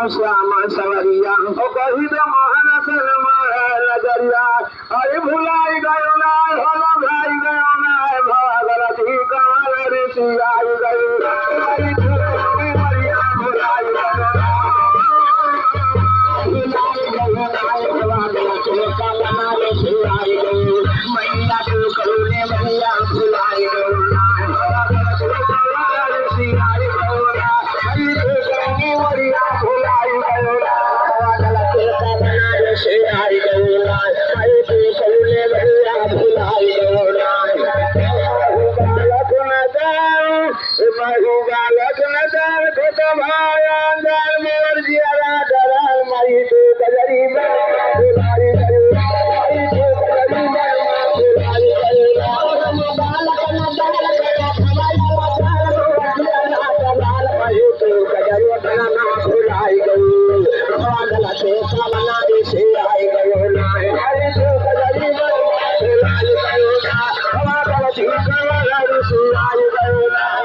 श्याम सवरिया कही दे मोहन सलमा नजरिया अरे भुलाई गयो ना होलो भाई गयो ना भगवती कमल ऋषि आई गयो मरिया भुलाई गयो मैया के करुणे मैया भुलाई गयो I